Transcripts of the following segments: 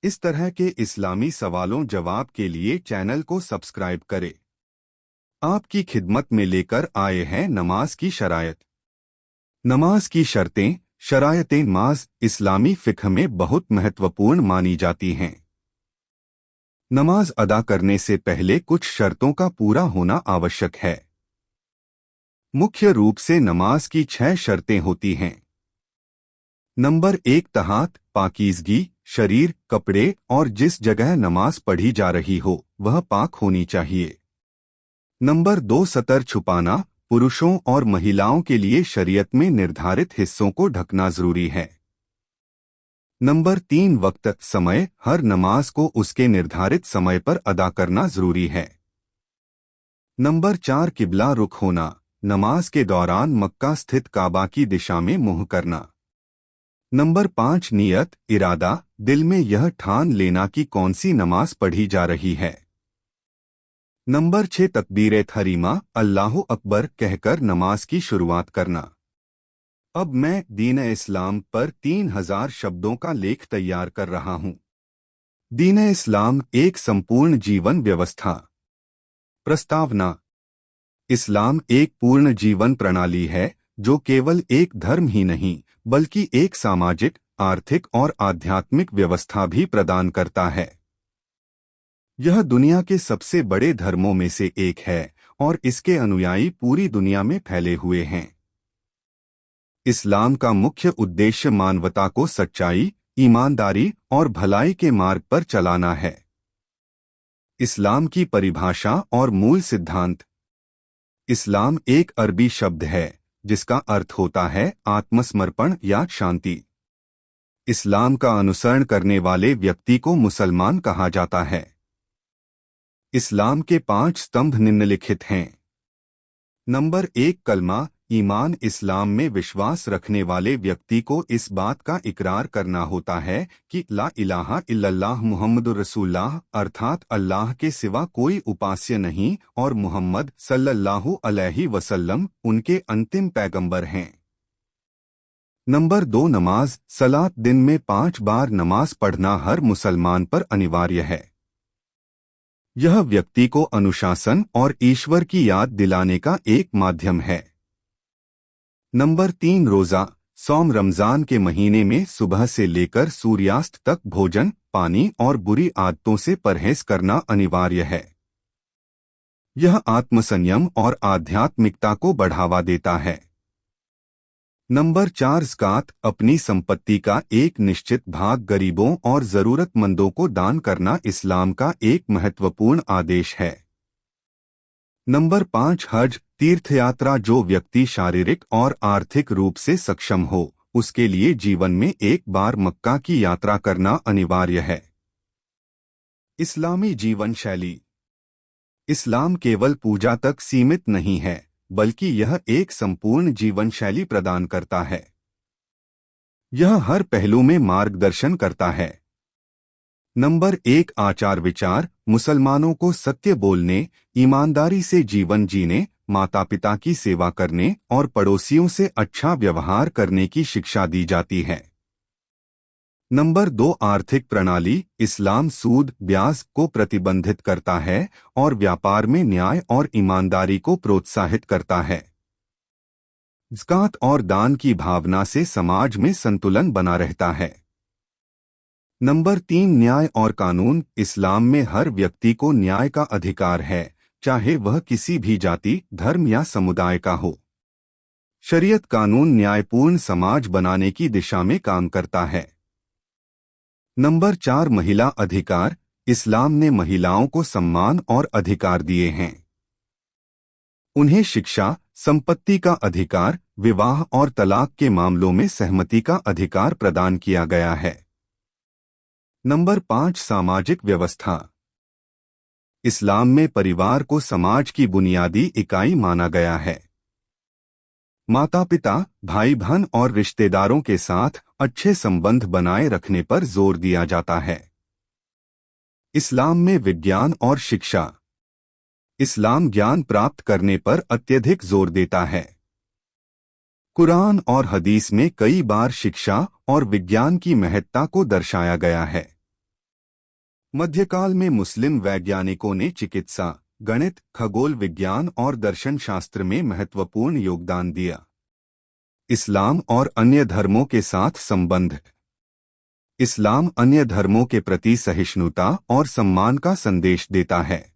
इस तरह के इस्लामी सवालों जवाब के लिए चैनल को सब्सक्राइब करें। आपकी खिदमत में लेकर आए हैं नमाज की शरायत। नमाज की शर्तें शरायतें नमाज इस्लामी फ़िक़्ह में बहुत महत्वपूर्ण मानी जाती हैं। नमाज अदा करने से पहले कुछ शर्तों का पूरा होना आवश्यक है। मुख्य रूप से नमाज की 6 शर्तें होती हैं। नंबर 1 तहात पाकीज़गी, शरीर, कपड़े और जिस जगह नमाज पढ़ी जा रही हो वह पाक होनी चाहिए। नंबर 2 सतर छुपाना, पुरुषों और महिलाओं के लिए शरीयत में निर्धारित हिस्सों को ढकना जरूरी है। नंबर 3 वक्त समय, हर नमाज को उसके निर्धारित समय पर अदा करना जरूरी है। नंबर 4 किबला रुख होना, नमाज के दौरान मक्का स्थित काबा की दिशा में मुंह करना। नंबर 5 नियत इरादा, दिल में यह ठान लेना कि कौन सी नमाज पढ़ी जा रही है। नंबर 6 तकबीर तहरीमा, अल्लाहु अकबर कहकर नमाज की शुरुआत करना। अब मैं दीन इस्लाम पर 3000 शब्दों का लेख तैयार कर रहा हूँ। दीन इस्लाम एक संपूर्ण जीवन व्यवस्था। प्रस्तावना। इस्लाम एक पूर्ण जीवन प्रणाली है जो केवल एक धर्म ही नहीं बल्कि एक सामाजिक, आर्थिक और आध्यात्मिक व्यवस्था भी प्रदान करता है। यह दुनिया के सबसे बड़े धर्मों में से एक है और इसके अनुयायी पूरी दुनिया में फैले हुए हैं। इस्लाम का मुख्य उद्देश्य मानवता को सच्चाई, ईमानदारी और भलाई के मार्ग पर चलाना है। इस्लाम की परिभाषा और मूल सिद्धांत। इस्लाम एक अरबी शब्द है जिसका अर्थ होता है आत्मसमर्पण या शांति। इस्लाम का अनुसरण करने वाले व्यक्ति को मुसलमान कहा जाता है। इस्लाम के 5 स्तंभ निम्नलिखित हैं। नंबर 1 कलमा ईमान, इस्लाम में विश्वास रखने वाले व्यक्ति को इस बात का इकरार करना होता है कि ला इलाहा इल्लल्लाह मुहम्मदुर रसूलुल्लाह अर्थात अल्लाह के सिवा कोई उपास्य नहीं और मुहम्मद सल्लल्लाहु अलैहि वसल्लम उनके अंतिम पैगंबर हैं। नंबर 2 नमाज सलात, दिन में 5 बार नमाज पढ़ना हर मुसलमान पर अनिवार्य है। यह व्यक्ति को अनुशासन और ईश्वर की याद दिलाने का एक माध्यम है। नंबर 3 रोज़ा सौम, रमज़ान के महीने में सुबह से लेकर सूर्यास्त तक भोजन, पानी और बुरी आदतों से परहेज करना अनिवार्य है। यह आत्मसंयम और आध्यात्मिकता को बढ़ावा देता है। नंबर 4 ज़कात, अपनी संपत्ति का एक निश्चित भाग गरीबों और ज़रूरतमंदों को दान करना इस्लाम का एक महत्वपूर्ण आदेश है। नंबर 5 हज, तीर्थयात्रा, जो व्यक्ति शारीरिक और आर्थिक रूप से सक्षम हो उसके लिए जीवन में एक बार मक्का की यात्रा करना अनिवार्य है। इस्लामी जीवन शैली। इस्लाम केवल पूजा तक सीमित नहीं है बल्कि यह एक संपूर्ण जीवन शैली प्रदान करता है। यह हर पहलू में मार्गदर्शन करता है। नंबर 1 आचार विचार, मुसलमानों को सत्य बोलने, ईमानदारी से जीवन जीने, माता पिता की सेवा करने और पड़ोसियों से अच्छा व्यवहार करने की शिक्षा दी जाती है। नंबर 2 आर्थिक प्रणाली, इस्लाम सूद, ब्याज को प्रतिबंधित करता है और व्यापार में न्याय और ईमानदारी को प्रोत्साहित करता है। ज़कात और दान की भावना से समाज में संतुलन बना रहता है। नंबर 3 न्याय और कानून, इस्लाम में हर व्यक्ति को न्याय का अधिकार है चाहे वह किसी भी जाति, धर्म या समुदाय का हो। शरीयत कानून न्यायपूर्ण समाज बनाने की दिशा में काम करता है। नंबर 4 महिला अधिकार, इस्लाम ने महिलाओं को सम्मान और अधिकार दिए हैं। उन्हें शिक्षा, संपत्ति का अधिकार, विवाह और तलाक के मामलों में सहमति का अधिकार प्रदान किया गया है। नंबर 5 सामाजिक व्यवस्था। इस्लाम में परिवार को समाज की बुनियादी इकाई माना गया है। माता पिता, भाई बहन और रिश्तेदारों के साथ अच्छे संबंध बनाए रखने पर जोर दिया जाता है। इस्लाम में विज्ञान और शिक्षा। इस्लाम ज्ञान प्राप्त करने पर अत्यधिक जोर देता है। कुरान और हदीस में कई बार शिक्षा और विज्ञान की महत्ता को दर्शाया गया है। मध्यकाल में मुस्लिम वैज्ञानिकों ने चिकित्सा, गणित, खगोल विज्ञान और दर्शन शास्त्र में महत्वपूर्ण योगदान दिया। इस्लाम और अन्य धर्मों के साथ संबंध। इस्लाम अन्य धर्मों के प्रति सहिष्णुता और सम्मान का संदेश देता है।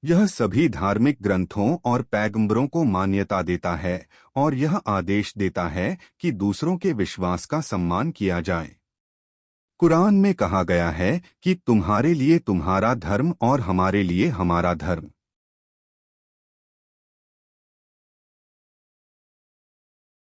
यह सभी धार्मिक ग्रंथों और पैगंबरों को मान्यता देता है और यह आदेश देता है कि दूसरों के विश्वास का सम्मान किया जाए। कुरान में कहा गया है कि तुम्हारे लिए तुम्हारा धर्म और हमारे लिए हमारा धर्म।